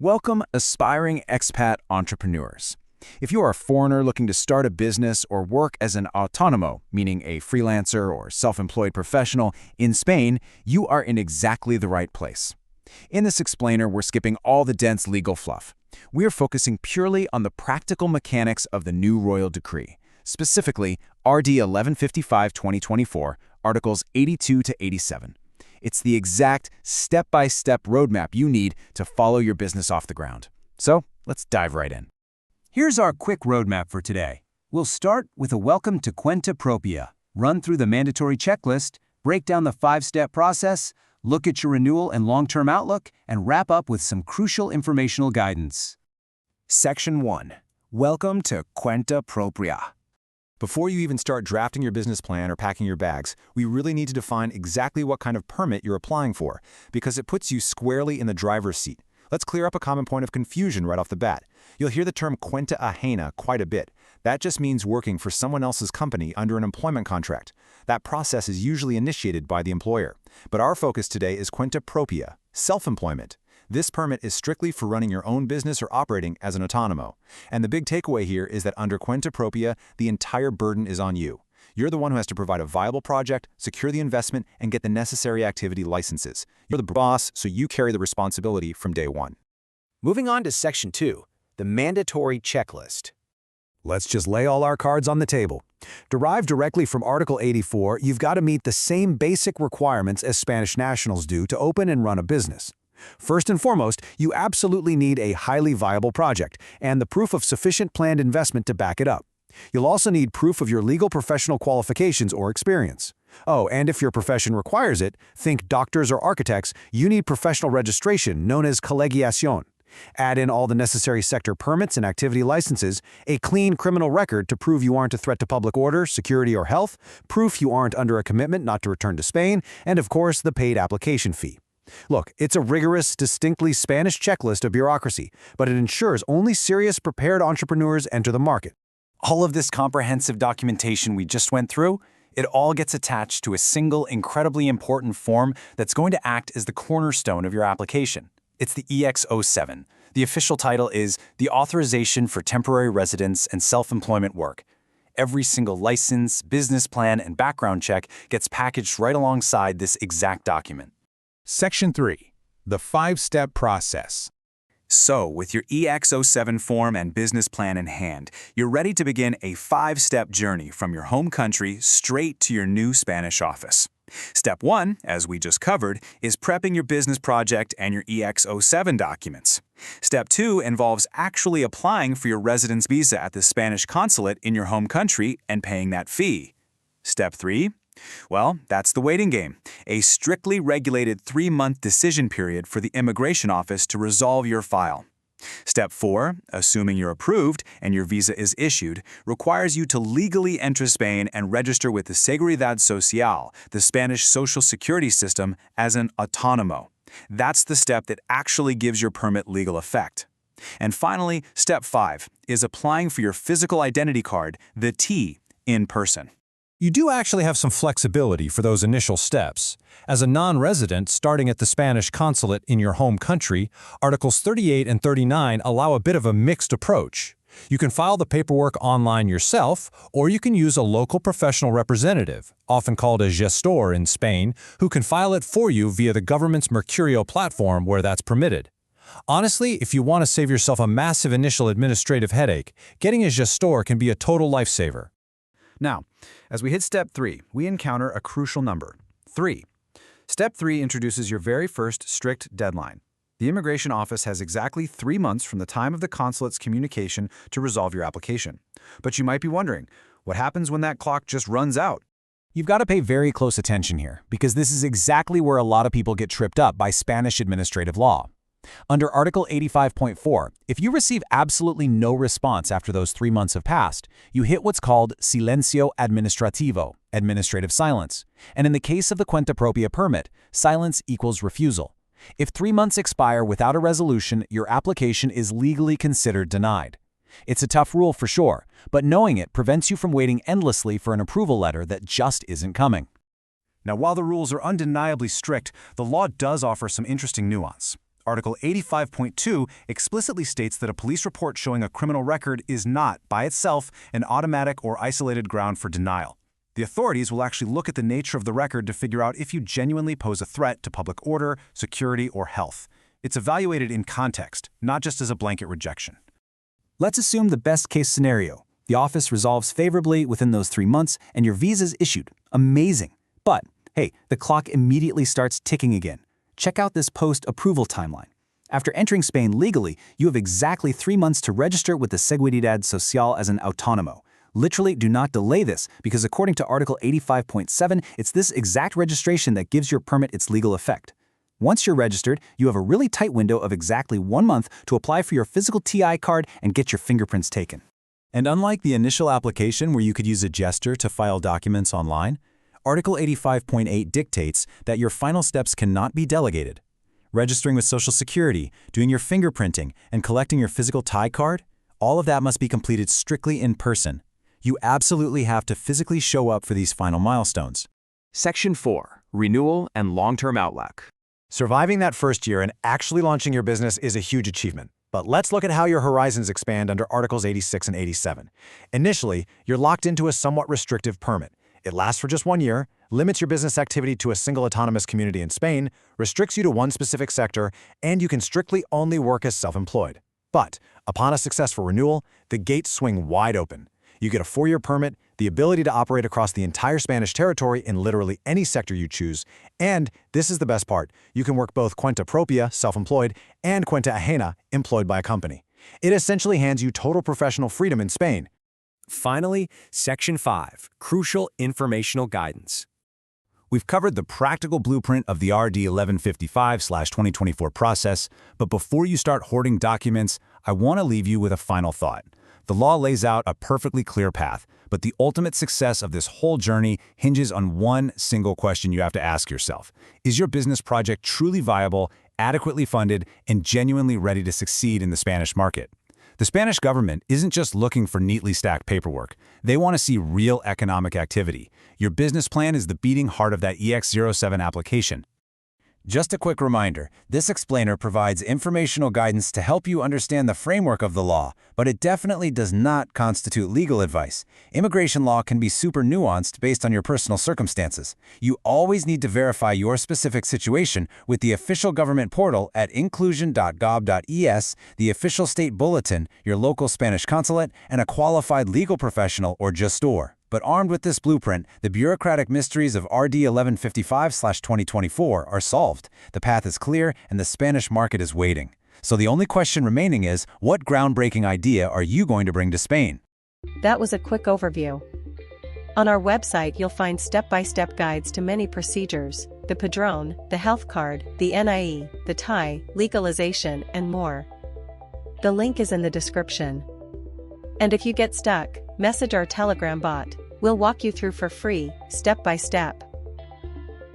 Welcome, aspiring expat entrepreneurs. If you are a foreigner looking to start a business or work as an autónomo, meaning a freelancer or self-employed professional, in Spain, you are in exactly the right place. In this explainer, we're skipping all the dense legal fluff. We are focusing purely on the practical mechanics of the new royal decree, specifically RD 1155-2024, Articles 82 to 87. It's the exact step-by-step roadmap you need to follow your business off the ground. So, let's dive right in. Here's our quick roadmap for today. We'll start with a welcome to Cuenta Propia, run through the mandatory checklist, break down the 5-step process, look at your renewal and long-term outlook, and wrap up with some crucial informational guidance. Section 1. Welcome to Cuenta Propia. Before you even start drafting your business plan or packing your bags, we really need to define exactly what kind of permit you're applying for, because it puts you squarely in the driver's seat. Let's clear up a common point of confusion right off the bat. You'll hear the term cuenta ajena quite a bit. That just means working for someone else's company under an employment contract. That process is usually initiated by the employer. But our focus today is cuenta propia, self-employment. This permit is strictly for running your own business or operating as an autónomo. And the big takeaway here is that under cuenta propia, the entire burden is on you. You're the one who has to provide a viable project, secure the investment, and get the necessary activity licenses. You're the boss, so you carry the responsibility from day one. Moving on to Section 2, the mandatory checklist. Let's just lay all our cards on the table. Derived directly from Article 84, you've got to meet the same basic requirements as Spanish nationals do to open and run a business. First and foremost, you absolutely need a highly viable project and the proof of sufficient planned investment to back it up. You'll also need proof of your legal professional qualifications or experience. Oh, and if your profession requires it, think doctors or architects, you need professional registration known as colegiación. Add in all the necessary sector permits and activity licenses, a clean criminal record to prove you aren't a threat to public order, security, or health, proof you aren't under a commitment not to return to Spain, and of course, the paid application fee. Look, it's a rigorous, distinctly Spanish checklist of bureaucracy, but it ensures only serious, prepared entrepreneurs enter the market. All of this comprehensive documentation we just went through, it all gets attached to a single, incredibly important form that's going to act as the cornerstone of your application. It's the EX-07. The official title is the Authorization for Temporary Residence and Self-Employment Work. Every single license, business plan, and background check gets packaged right alongside this exact document. Section 3. The 5-step process. So, with your EX-07 form and business plan in hand, you're ready to begin a 5-step journey from your home country straight to your new Spanish office. Step 1, as we just covered, is prepping your business project and your EX-07 documents. Step 2 involves actually applying for your residence visa at the Spanish consulate in your home country and paying that fee. Step 3? Well, that's the waiting game, a strictly regulated 3-month decision period for the immigration office to resolve your file. Step 4, assuming you're approved and your visa is issued, requires you to legally enter Spain and register with the Seguridad Social, the Spanish social security system, as an autónomo. That's the step that actually gives your permit legal effect. And finally, Step 5 is applying for your physical identity card, the T, in person. You do actually have some flexibility for those initial steps. As a non-resident starting at the Spanish consulate in your home country, Articles 38 and 39 allow a bit of a mixed approach. You can file the paperwork online yourself, or you can use a local professional representative, often called a gestor in Spain, who can file it for you via the government's Mercurio platform where that's permitted. Honestly, if you want to save yourself a massive initial administrative headache, getting a gestor can be a total lifesaver. Now, as we hit Step 3, we encounter a crucial number, 3. Step 3 introduces your very first strict deadline. The immigration office has exactly 3 months from the time of the consulate's communication to resolve your application. But you might be wondering, what happens when that clock just runs out? You've got to pay very close attention here, because this is exactly where a lot of people get tripped up by Spanish administrative law. Under Article 85.4, if you receive absolutely no response after those 3 months have passed, you hit what's called silencio administrativo, administrative silence. And in the case of the cuenta propia permit, silence equals refusal. If 3 months expire without a resolution, your application is legally considered denied. It's a tough rule for sure, but knowing it prevents you from waiting endlessly for an approval letter that just isn't coming. Now, while the rules are undeniably strict, the law does offer some interesting nuance. Article 85.2 explicitly states that a police report showing a criminal record is not, by itself, an automatic or isolated ground for denial. The authorities will actually look at the nature of the record to figure out if you genuinely pose a threat to public order, security, or health. It's evaluated in context, not just as a blanket rejection. Let's assume the best-case scenario. The office resolves favorably within those 3 months, and your visa's issued. Amazing. But, hey, the clock immediately starts ticking again. Check out this post-approval timeline. After entering Spain legally, you have exactly 3 months to register with the Seguridad Social as an autónomo. Literally, do not delay this, because according to Article 85.7, it's this exact registration that gives your permit its legal effect. Once you're registered, you have a really tight window of exactly 1 month to apply for your physical TI card and get your fingerprints taken. And unlike the initial application where you could use a gestor to file documents online, Article 85.8 dictates that your final steps cannot be delegated. Registering with Social Security, doing your fingerprinting, and collecting your physical TI card, all of that must be completed strictly in person. You absolutely have to physically show up for these final milestones. Section 4. Renewal and long-term outlook. Surviving that first year and actually launching your business is a huge achievement. But let's look at how your horizons expand under Articles 86 and 87. Initially, you're locked into a somewhat restrictive permit. It lasts for just 1 year, limits your business activity to a single autonomous community in Spain, restricts you to one specific sector, and you can strictly only work as self-employed. But upon a successful renewal, the gates swing wide open. You get a 4-year permit, the ability to operate across the entire Spanish territory in literally any sector you choose, and, this is the best part, you can work both cuenta propia, self-employed, and cuenta ajena, employed by a company. It essentially hands you total professional freedom in Spain. Finally, Section 5, Crucial Informational Guidance. We've covered the practical blueprint of the RD 1155/2024 process, but before you start hoarding documents, I want to leave you with a final thought. The law lays out a perfectly clear path, but the ultimate success of this whole journey hinges on one single question you have to ask yourself. Is your business project truly viable, adequately funded, and genuinely ready to succeed in the Spanish market? The Spanish government isn't just looking for neatly stacked paperwork. They want to see real economic activity. Your business plan is the beating heart of that EX07 application. Just a quick reminder, this explainer provides informational guidance to help you understand the framework of the law, but it definitely does not constitute legal advice. Immigration law can be super nuanced based on your personal circumstances. You always need to verify your specific situation with the official government portal at inclusion.gov.es, the official state bulletin, your local Spanish consulate, and a qualified legal professional or gestor. But armed with this blueprint, the bureaucratic mysteries of RD 1155/2024 are solved. The path is clear, and the Spanish market is waiting. So the only question remaining is, what groundbreaking idea are you going to bring to Spain? That was a quick overview. On our website you'll find step-by-step guides to many procedures, the Padrón, the health card, the NIE, the TI, legalization, and more. The link is in the description. And if you get stuck, message our Telegram bot. We'll walk you through for free, step by step.